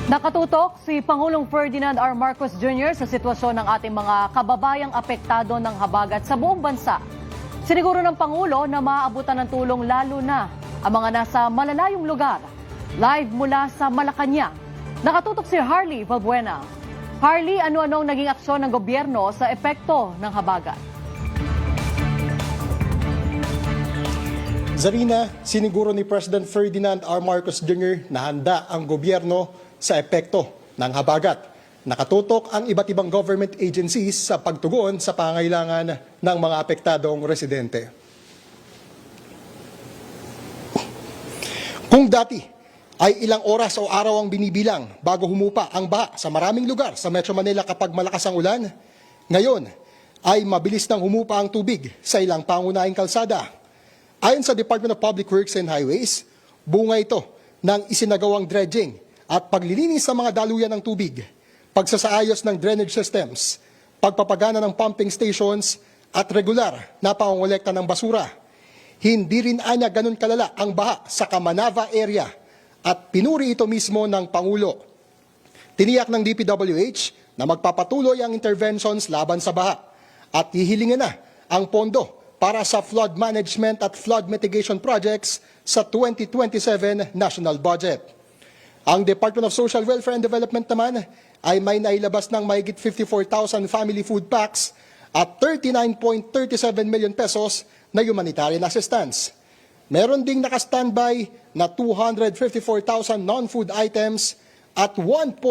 Nakatutok si Pangulong Ferdinand R. Marcos Jr. sa sitwasyon ng ating mga kababayang apektado ng habagat sa buong bansa. Siniguro ng Pangulo na maaabutan ng tulong lalo na ang mga nasa malalayong lugar. Live mula sa Malacanang, nakatutok si Harley Valbuena. Harley, ano-anong naging aksyon ng gobyerno sa epekto ng habagat? Zarina, siniguro ni President Ferdinand R. Marcos Jr. na handa ang gobyerno sa epekto ng habagat. Nakatutok ang iba't ibang government agencies sa pagtugon sa pangailangan ng mga apektadong residente. Kung dati ay ilang oras o araw ang binibilang bago humupa ang baha sa maraming lugar sa Metro Manila kapag malakas ang ulan, ngayon ay mabilis nang humupa ang tubig sa ilang pangunahing kalsada. Ayon sa Department of Public Works and Highways, bunga ito ng isinagawang dredging at paglilinis sa mga daluyan ng tubig, pagsasaayos ng drainage systems, pagpapagana ng pumping stations at regular na pangongolekta ng basura. Hindi rin anya ganun kalala ang baha sa Kamanava area at pinuri ito mismo ng Pangulo. Tiniyak ng DPWH na magpapatuloy ang interventions laban sa baha at hihilingin na ang pondo para sa flood management at flood mitigation projects sa 2027 national budget. Ang Department of Social Welfare and Development naman ay may nailabas ng mahigit 54,000 family food packs at 39.37 million pesos na humanitarian assistance. Meron ding naka-standby na 254,000 non-food items at 1.6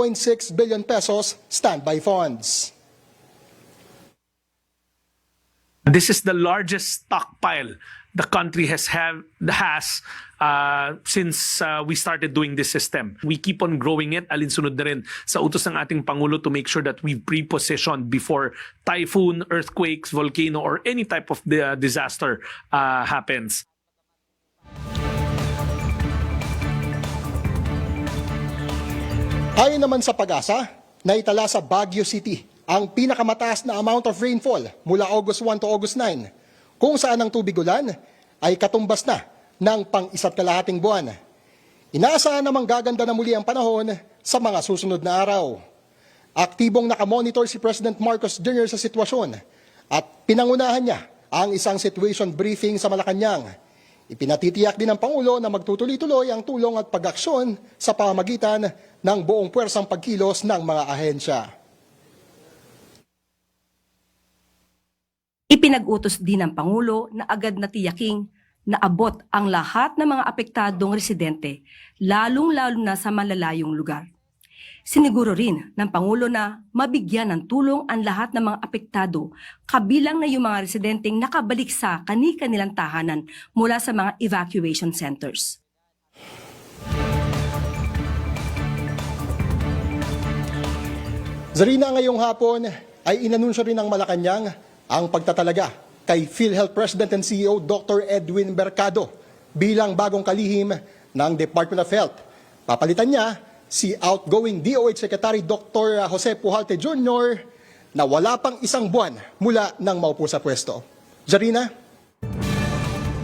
billion pesos standby funds. This is the largest stockpile the country has since we started doing this system. We keep on growing it. Alinsunod na rin sa utos ng ating Pangulo to make sure that we've pre-positioned before typhoon, earthquakes, volcano, or any type of disaster happens. Ayon naman sa Pag-asa, naitala sa Baguio City ang pinakamataas na amount of rainfall mula August 1 to August 9, kung saan ang tubig ulan ay katumbas na ng pang-isa't kalahating buwan. Inaasahan namang gaganda na muli ang panahon sa mga susunod na araw. Aktibong nakamonitor si President Marcos Jr. sa sitwasyon at pinangunahan niya ang isang situation briefing sa Malacanang. Ipinatitiyak din ng Pangulo na magtutuloy-tuloy ang tulong at pag-aksyon sa pamamagitan ng buong puwersang pagkilos ng mga ahensya. Ipinag-utos din ng Pangulo na agad na tiyaking na abot ang lahat ng mga apektadong residente, lalong-lalo na sa malalayong lugar. Siniguro rin ng Pangulo na mabigyan ng tulong ang lahat ng mga apektado, kabilang na yung mga residenteng nakabalik sa kani-kanilang tahanan mula sa mga evacuation centers. Zarina, ngayong hapon ay inanunsyo rin ng Malacanang ang pagtatalaga kay PhilHealth President and CEO Dr. Edwin Mercado bilang bagong kalihim ng Department of Health. Papalitan niya si outgoing DOH Secretary Dr. Jose Pujalte Jr. na wala pang isang buwan mula nang maupo sa pwesto. Zarina?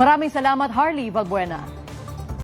Maraming salamat, Harley Valbuena.